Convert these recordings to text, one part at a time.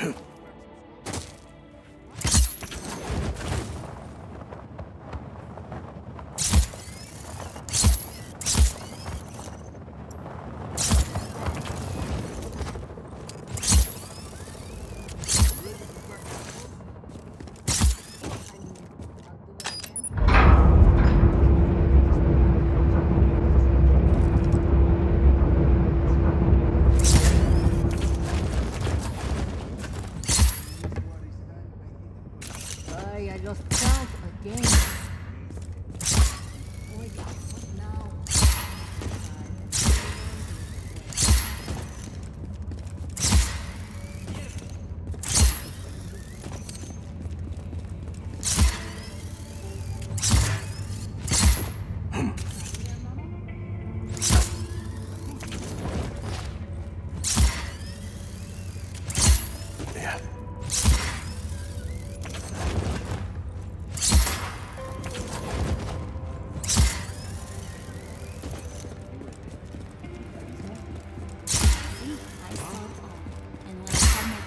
I lost count again. Oh my God, what now?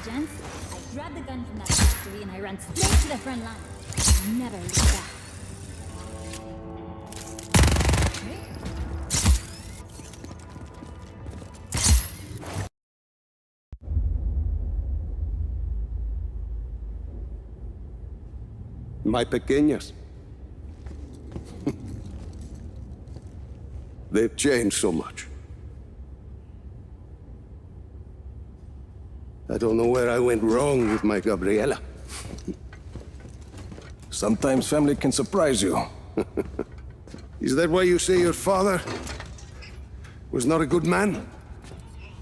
I grabbed the gun from that factory and I ran straight to the front line. Never looked back. My pequeñas. They've changed so much. I don't know where I went wrong with my Gabriela. Sometimes family can surprise you. Is that why you say your father was not a good man?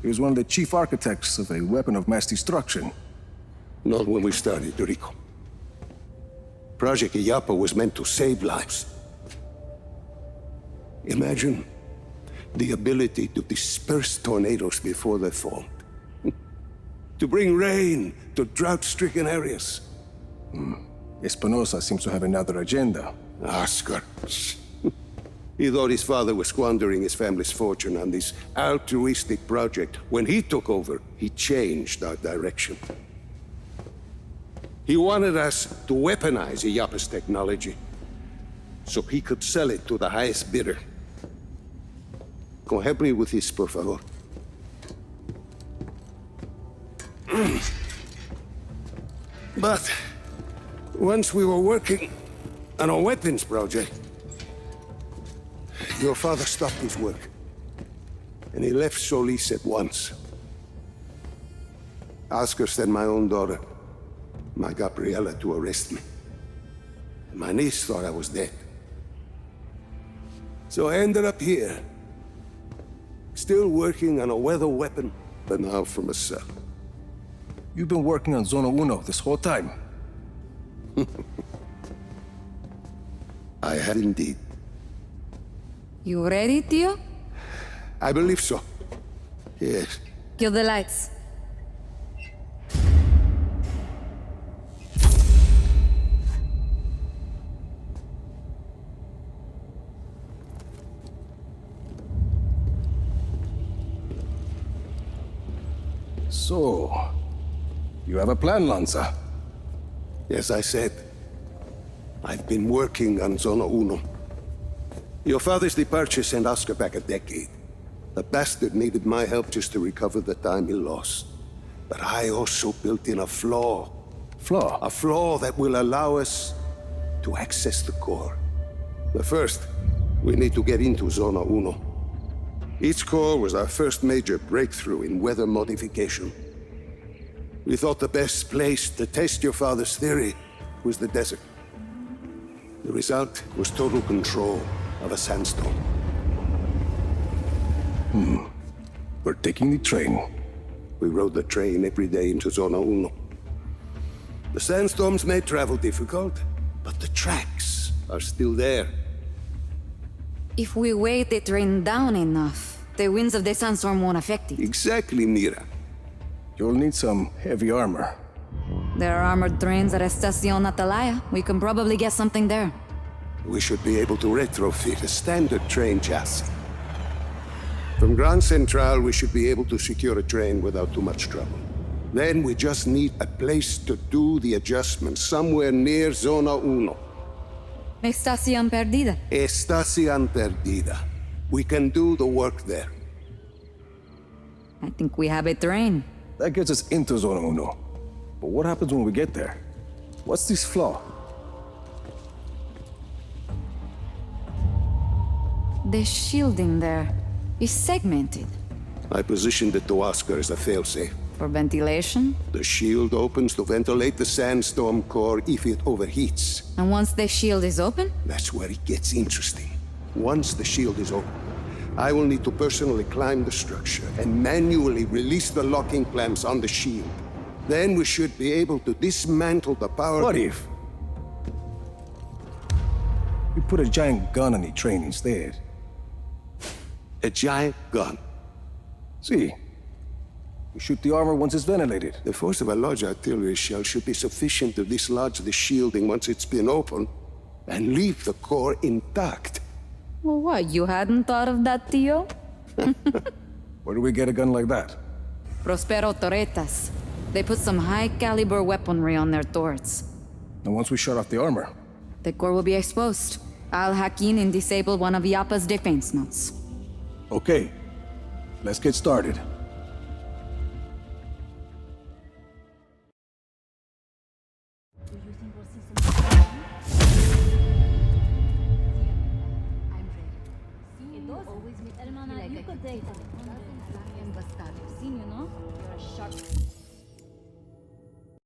He was one of the chief architects of a weapon of mass destruction. Not when we started, Rico. Project Illapa was meant to save lives. Imagine the ability to disperse tornadoes before they fall. To bring rain to drought-stricken areas. Espinosa seems to have another agenda. Oscar. He thought his father was squandering his family's fortune on this altruistic project. When he took over, he changed our direction. He wanted us to weaponize Illapa's technology, so he could sell it to the highest bidder. Come help me with this, por favor. But once we were working on a weapons project, your father stopped his work, and he left Solis at once. Oscar sent my own daughter, my Gabriela, to arrest me. And my niece thought I was dead. So I ended up here, still working on a weather weapon, but now from a cell. You've been working on Zona Uno this whole time. I had indeed. You ready, Tio? I believe so. Yes. Kill the lights. So, you have a plan, Lanza? As I said, I've been working on Zona Uno. Your father's departure sent Oscar back a decade. The bastard needed my help just to recover the time he lost. But I also built in a flaw. Flaw? A flaw that will allow us to access the core. But first, we need to get into Zona Uno. Its core was our first major breakthrough in weather modification. We thought the best place to test your father's theory was the desert. The result was total control of a sandstorm. We're taking the train. We rode the train every day into Zona Uno. The sandstorms made travel difficult, but the tracks are still there. If we weight the train down enough, the winds of the sandstorm won't affect it. Exactly, Mira. You'll need some heavy armor. There are armored trains at Estacion Atalaya. We can probably get something there. We should be able to retrofit a standard train chassis. From Grand Central, we should be able to secure a train without too much trouble. Then we just need a place to do the adjustments, somewhere near Zona Uno. Estación perdida. Estación perdida. We can do the work there. I think we have a train. That gets us into Zona Uno. But what happens when we get there? What's this flaw? The shielding there is segmented. I positioned it to Oscar as a failsafe. For ventilation? The shield opens to ventilate the sandstorm core if it overheats. And once the shield is open? That's where it gets interesting. Once the shield is open, I will need to personally climb the structure and manually release the locking clamps on the shield. Then we should be able to dismantle the power... What if you put a giant gun on the train instead? A giant gun. See, you shoot the armor once it's ventilated. The force of a large artillery shell should be sufficient to dislodge the shielding once it's been opened and leave the core intact. Well, what, you hadn't thought of that, Tio? Where do we get a gun like that? Prospero Torretas. They put some high-caliber weaponry on their turrets. And once we shut off the armor, The core will be exposed. I'll hack in and disable one of Yappa's defense nodes. okay, let's get started. Do you think we'll see some? I'm ready. See, it does always make hermana. You could date. Seen, you know, you're a sharp.